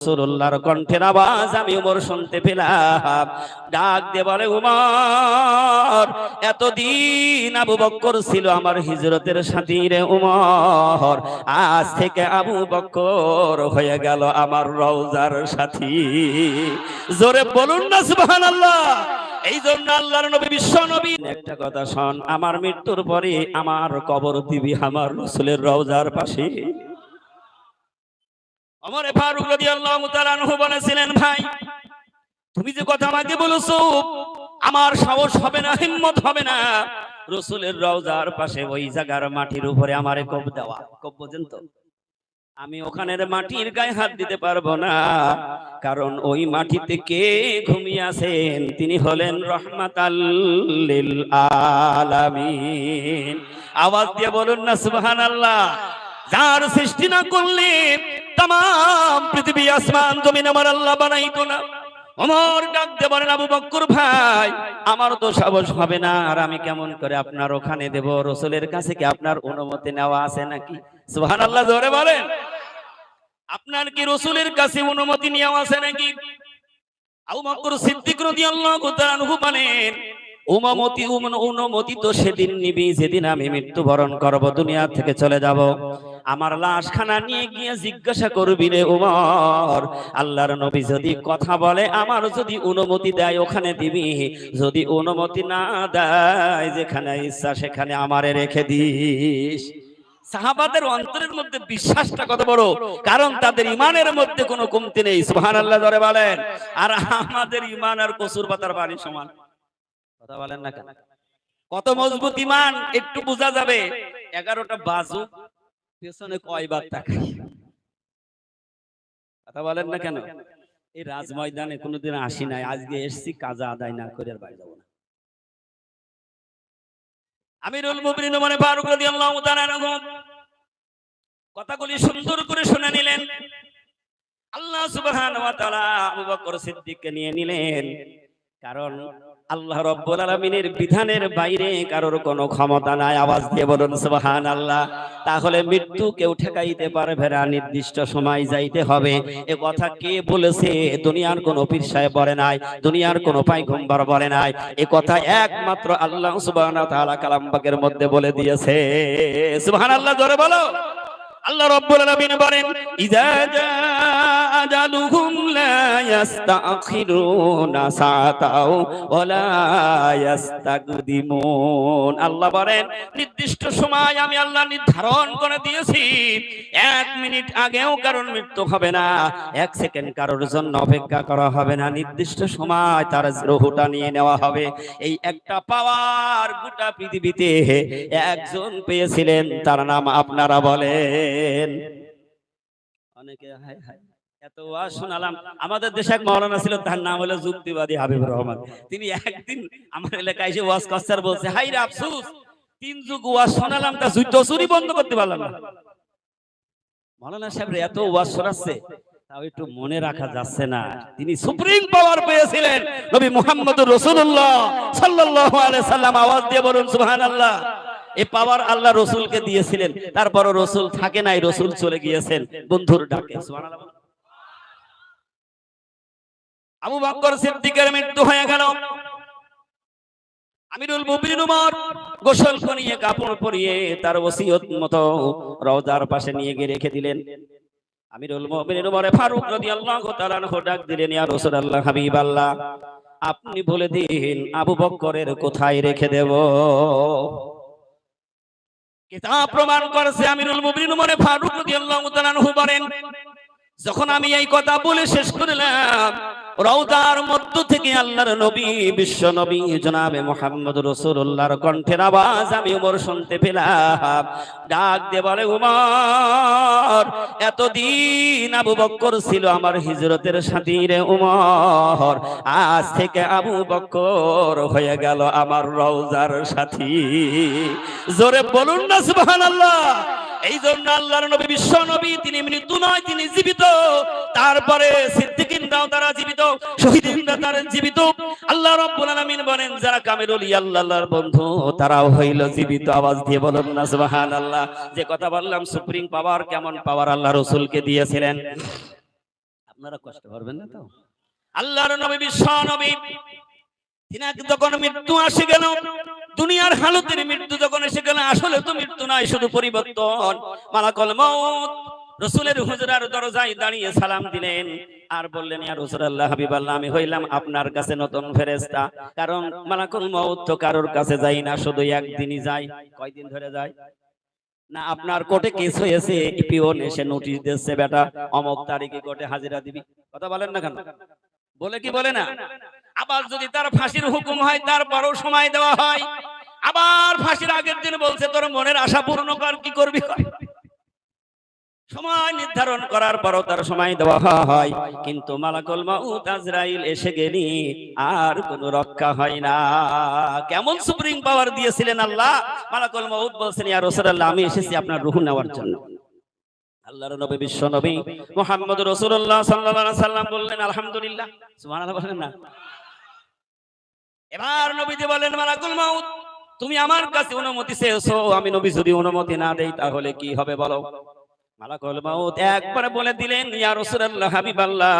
রাসূলুল্লাহর কণ্ঠের আওয়াজ আমি ওমর শুনতে পেলাম। ডাক দিয়ে বলে, উমর, এতদিন আবু বকর ছিল আমার হিজরতের সাথী রে উমর, আজ থেকে আবু বকর হয়ে গেল আমার রওজার সাথী। জোরে বলুন না সুবহানাল্লাহ। এই জন্য আল্লাহর নবী, বিশ্ব নবী, একটা কথা শোন, আমার মৃত্যুর পরে আমার কবর দিবি আমার রাসূলের রওজার পাশে। ওমর ফারুক রাদিয়াল্লাহু তাআলা আনহু বলেছিলেন, ভাই তুমি যে কথা আমাকে বলেছো আমার সাহস হবে না, হিম্মত হবে না রাসূলের রওজার পাশে ওই জায়গার মাটির উপরে আমারে কব দেওয়া। কব বোঝেন তো? আমি ওখানের মাটির গায়ে হাত দিতে পারবো না, কারণ ওই মাটিতে কে ঘুমিয়ে আছেন তিনি হলেন রাহমাতাল লিল আলামিন। আওয়াজ দিয়ে বলুন না সুবহানাল্লাহ। যার সৃষ্টি না করলে तमाम পৃথিবী আসমান জমিন আমার আল্লাহ বানাইতো না। ওমর ডাক দিয়ে বলেন, আবু বকর ভাই, আমার তো সাহস হবে না, আর আমি কেমন করে আপনার ওখানে দেব? রাসূলের কাছে কি আপনার অনুমতি নেওয়া আছে নাকি? সুবহানাল্লাহ, জোরে বলেন। আপনার কি রাসূলের কাছে অনুমতি নেওয়া আছে নাকি? আবু বকর সিদ্দিক রাদিয়াল্লাহু তাআলা আনহু বলেন, অনুমতি তো সেদিন নিবি যেদিন আমি মৃত্যুবরণ করব, দুনিয়া থেকে চলে যাব। আমার লাশখানা নিয়ে গিয়ে জিজ্ঞাসা করবি রে উমর, আল্লাহর নবী যদি কথা বলে, আমার যদি অনুমতি দেয় ওখানে দিবি, যদি অনুমতি না দেয় যেখানে ইচ্ছা সেখানে আমারে রেখে দিস। সাহাবাদের অন্তরের মধ্যে বিশ্বাসটা কত বড়, কারণ তাদের ইমানের মধ্যে কোনো কমতি নেই। সুবহানাল্লাহ জোরে বলেন। আর আমাদের ইমান আর কসুর পাতার পানি সমান। কথা বলেন না কেন? কত মজবুত ইমান একটু বোঝা যাবে। 11টা বাজু পেছনে কয়বার তাকাই। কথা বলেন না কেন? এই রাজ ময়দানে কোনোদিন আসি নাই, আজকে এসছি কাজা আদায় না করে আর বাড়ি যাব না। আমিরুল মুমিনিন ওমর ফারুক রাদিয়াল্লাহু তাআলা আনহু কথাগুলি সুন্দর করে শুনে নিলেন। আল্লাহ সুবহানাহু ওয়া তাআলা আবু বকর সিদ্দিককে নিয়ে নিলেন, কারণ আল্লাহ রাব্বুল আলামিনের বিধানের বাইরে কারোর কোনো ক্ষমতা নাই। আওয়াজ দিয়ে বলুন সুবহানাল্লাহ। তাহলে মৃত্যু কেউ ঠেকাইতে পারবে না, নির্দিষ্ট সময় যাইতে হবে। এ কথা কে বলেছে? দুনিয়ার কোনো পীর সাহেব বলে নাই, দুনিয়ার কোনো পয়গম্বর বলে নাই। এ কথা একমাত্র আল্লাহ সুবহানাহু ওয়া তাআলা কালাম পাকের মধ্যে বলে দিয়েছে। সুবহানাল্লাহ জোরে বলো। আল্লাহ রাব্বুল আলামিন বলেন, ইযা জাআ আজালুহুম লা ইস্তাখিরুনা সাআতাও ওয়া লা ইস্তাকদিমুন। আল্লাহ বলেন, নির্দিষ্ট সময় আমি আল্লাহ নির্ধারণ করে দিয়েছি। 1 মিনিট আগেও কারোর মৃত্যু হবে না, 1 সেকেন্ড কারোর জন্য অপেক্ষা করা হবে না। নির্দিষ্ট সময় তার রূহটা নিয়ে নেওয়া হবে। এই একটা পাওয়ার গোটা পৃথিবীতে একজন পেয়েছিলেন, তার নাম আপনারা বলেন। অনেকে হায় হায় এত ওয়াজ শোনালাম। আমাদের দেশে এক মাওলানা ছিল, তার নাম হলো যুক্তিবাদী হাবিবুর রহমান। তিনি একদিন আমার এলাকায় এসে ওয়াজ করছে আর বলছে, হাই রে আফসোস, 3 যুগ ওয়াজ শোনালাম, তা দসুরি বন্ধ করতে পারলাম না। মাওলানা সাহেব এত ওয়াজ শোনাচ্ছে, তাও একটু মনে রাখা যাচ্ছে না, তিনি সুপ্রিম পাওয়ার পেয়েছিলেন নবী মুহাম্মদুর রাসূলুল্লাহ সাল্লাল্লাহু আলাইহি সাল্লাম। আওয়াজ দিয়ে বলুন সুবহানাল্লাহ। এই পাওয়ার আল্লাহ রসুলকে দিয়েছিলেন, তারপরও রসুল থাকে নাই, রসুল চলে গিয়েছেন বন্ধুর ডাকে। সুবহানাল্লাহ। আবু বকর সিদ্দিকের মৃত্যু হয়ে গেল। আমিরুল মুমিনিন ওমর গোসল করিয়ে কাপড় পরিয়ে তার ওসিয়ত মতো রওজার পাশে নিয়ে গিয়ে রেখে দিলেন। আমিরুল মুমিনিন ওমর ফারুক রাদিয়াল্লাহু তাআলা আনহু ডাক দিলেন, ইয়া রাসূলুল্লাহ, হাবিবাল্লাহ, আপনি বলে দিন আবু বকরের কোথায় রেখে দেব? কিতাব প্রমাণ করেছে, আমিরুল মুমিনিন ওমর ফারুক রাদিয়াল্লাহু তাআলা আনহু বলেন, যখন আমি এই কথা বলে শেষ করলাম, রওজার মধ্য থেকে আল্লাহর নবী, বিশ্ব নবী জনাবে মুহাম্মদুর রাসূলুল্লাহর কণ্ঠের আওয়াজ আমি ওমর শুনতে পেলাম। ডাক দিয়ে বলে, উমর, এতদিন আবু বকর ছিল আমার হিজরতের সাথী রে উমর, আজ থেকে আবু বকর হয়ে গেল আমার রওজার সাথী। জোরে বলুন না সুবহানাল্লাহ। এই জন্য আল্লাহর নবী, বিশ্ব নবী, তিনি মৃত্যু নয়, তিনি জীবিত। তারপরে সিদ্দিকিনরাও তারা জীবিত, শহীদিনরা তারা জীবিত। আল্লাহ রাব্বুল আলামিন বলেন, যারা কামেরুল আল্লাহর বন্ধু তারাও হইল জীবিত। আওয়াজ দিয়ে বলুন না সুবহানাল্লাহ। যে কথা বললাম, সুপ্রিম পাওয়ার, কেমন পাওয়ার আল্লাহ রাসূলকে দিয়েছিলেন। আপনারা কষ্ট পারবেন না তো? আল্লাহর নবী বিশ্ব নবী তিনাকে যখন মৃত্যু আসে গেল, দুনিয়ার হালতের মৃত্যু যখন এসে গেল, আসলে তো মৃত্যু নয়, শুধু পরিবর্তন। মালাকুল মউত রাসূলের হুজরার দরজায় দাঁড়িয়ে সালাম দিলেন আর বললেন, ইয়া রাসূলুল্লাহ, হাবিবাল্লাহ, আমি হইলাম আপনার কাছে নতুন ফেরেশতা। কারণ মালাকুল মউত তো কারোর কাছে যায় না, শুধু একদিনই যায়। কয়দিন ধরে যায় না? আপনার কোর্টে কেস হয়েছে, পিওন এসে নোটিশ দিচ্ছে, বেটা অমুক তারিখে কোর্টে হাজিরা দিবি। কথা বলেন না কেন? বলে কি বলে না? আবার যদি তার ফাঁসির হুকুম হয়, তারপরও সময় দেওয়া হয়। আবার ফাঁসির আগের দিন বলছে, তোর মনের আশা পূর্ণ কর, কি করবি কর। সময় নির্ধারণ করার পরও তার সময় দেওয়া হয়, কিন্তু মালাকুল মউত আজরাইল এসে গেলে আর কোনো রক্ষা হয় না। কেমন সুপ্রিম পাওয়ার দিয়েছিলেন আল্লাহ! মালাকুল মউত বলছেন, ইয়া রাসূলুল্লাহ, আমি এসেছি আপনার রূহ নেওয়ার জন্য। আল্লাহর নবী বিশ্ব নবী মুহাম্মদ রাসূলুল্লাহ সাল্লাল্লাহু আলাইহি সাল্লাম বললেন, আলহামদুলিল্লাহ। সুবহানাল্লাহ বলেন না? এবার নবীজি বলেন, মালাকুল মউত, তুমি আমার কাছে অনুমতি চেয়েছো, আমি নবী যদি অনুমতি না দেই তাহলে কি হবে বলো? মালাকুল মউত একবার বলে দিলেন, ইয়া রাসূলুল্লাহ, হাবিবাল্লাহ,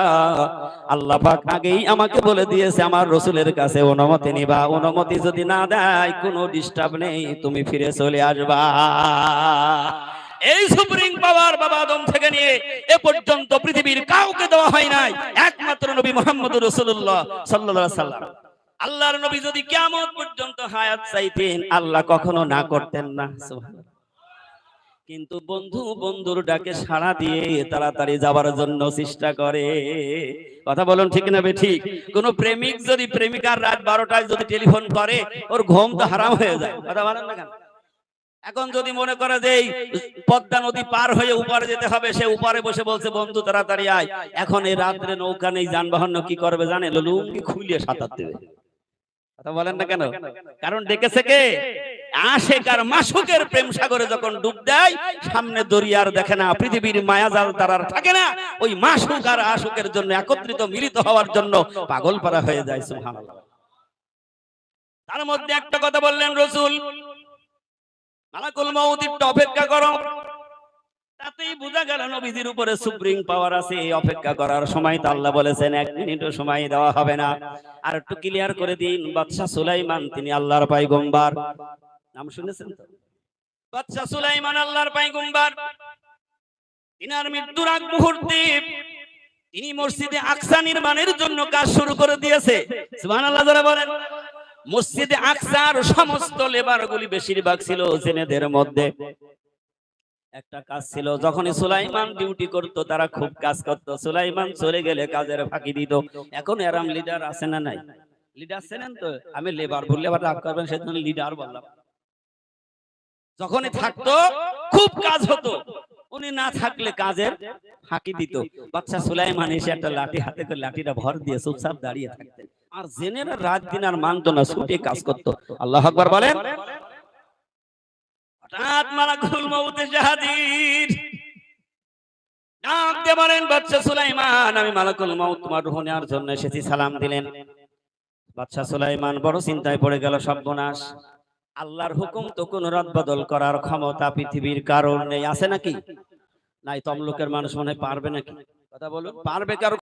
আল্লাহ পাক আগেই আমাকে বলে দিয়েছে আমার রাসূলের কাছে অনুমতি নিবা, অনুমতি যদি না দেয় কোনো ডিস্টার্ব নেই, তুমি ফিরে চলে আসবা। এই সুপ্রিম পাওয়ার বাবা আদম থেকে নিয়ে এ পর্যন্ত পৃথিবীর কাউকে দেওয়া হয় নাই, একমাত্র নবী মুহাম্মদ রাসূলুল্লাহ সাল্লাল্লাহু আলাইহি সাল্লাম। আল্লাহর নবী যদি কিয়ামত পর্যন্ত হায়াত চাইতেন, আল্লাহ কখনো না করতেন না। সুবহানাল্লাহ। কিন্তু বন্ধু বন্ধুর ডাকে সাড়া দিয়ে তাড়াতাড়ি যাবার জন্য চেষ্টা করে। কথা বলুন ঠিক না ঠিক? কোন প্রেমিক যদি প্রেমিকার রাত 12টায় যদি টেলিফোন করে, ওর ঘুম তো হারাম হয়ে যায়। কথা বলেন না কেন? এখন যদি মনে করে যে এই পদ্মা নদী পার হয়ে উপারে যেতে হবে, সে উপারে বসে বলছে, বন্ধু তাড়াতাড়ি আয়। এখন এই রাত্রে নৌকা নেই, যানবাহন, কি করবে জানে? লুঙ্গি খুলিয়ে সাঁতার দেবে। কথা বলেন না কেন? কারণ ডেকেছে কে? আশিক আর মাসুকের প্রেম সাগরে যখন ডুব দেয়, সামনে দরিয়ার দেখে না, পৃথিবীর মায়াজাল তার আর থাকে না। ওই মাসুক আর আশুকের জন্য একত্রিত মিলিত হওয়ার জন্য পাগল পারা হয়ে যায়। সুবহানাল্লাহ। তার মধ্যে একটা কথা বললেন রাসূল, মালাকুল মউত একটু অপেক্ষা করো। তাতেই বোঝা গেল নবীজির উপরে সুপ্রিম পাওয়ার আছে। অপেক্ষা করার সময় তো আল্লাহ বলেছেন 1 মিনিটও সময় দেওয়া হবে না। আর একটু ক্লিয়ার করে দিন, বাদশা সুলাইমান তিনি আল্লাহর পয়গম্বর, নাম শুনেছেন তো? বাদশা সুলাইমান আল্লাহর পয়গম্বর। তিনার মৃত্যুর আগ মুহূর্তে তিনি মসজিদে আকসা নির্মাণের জন্য কাজ শুরু করে দিয়েছে। সুবহানাল্লাহ যারা বলেন। মসজিদে আকসার সমস্ত লেবারগুলি বেশিরভাগ ছিল জেনেদের মধ্যে। একটা কাজ ছিল, যখনই সুলাইমান ডিউটি করত তারা খুব কাজ করত, সুলাইমান চলে গেলে কাজের ফাঁকি দিত। এখন এরম লিডার আছে না নাই? লিডার ছিলেন তো, আমি লেবার বললে আবার রাগ করবেন, সেজন্য লিডার বললাম। যখনই থাকতো খুব কাজ হতো, উনি না থাকলে কাজের ফাঁকি দিত। বাদশা সুলাইমান এসে একটা লাঠি হাতে করে লাঠিটা ভর দিয়ে চুপচাপ দাঁড়িয়ে থাকতেন। আর জেনেরা রাত দিন আর মানত না, ছুটে কাজ করত। আল্লাহু আকবার বলেন। হঠাৎ মালাকুল মউত এসে হাজির। ডাক দিয়ে বলেন, বাদশা সুলাইমান, আমি মালাকুল মউত তোমার রূহ নেওয়ার জন্য এসেছি। সালাম দিলেন। বাদশা সুলাইমান বড় চিন্তায় পড়ে গেল, সর্বনাশ, আল্লাহর হুকুম তো কোন রদ বদল করার ক্ষমতা পৃথিবীর কারণ নেই। আছে নাকি? নাই। তমলুকের মানুষ মনে পারবে নাকি? কথা বলুন, পারবে কারো?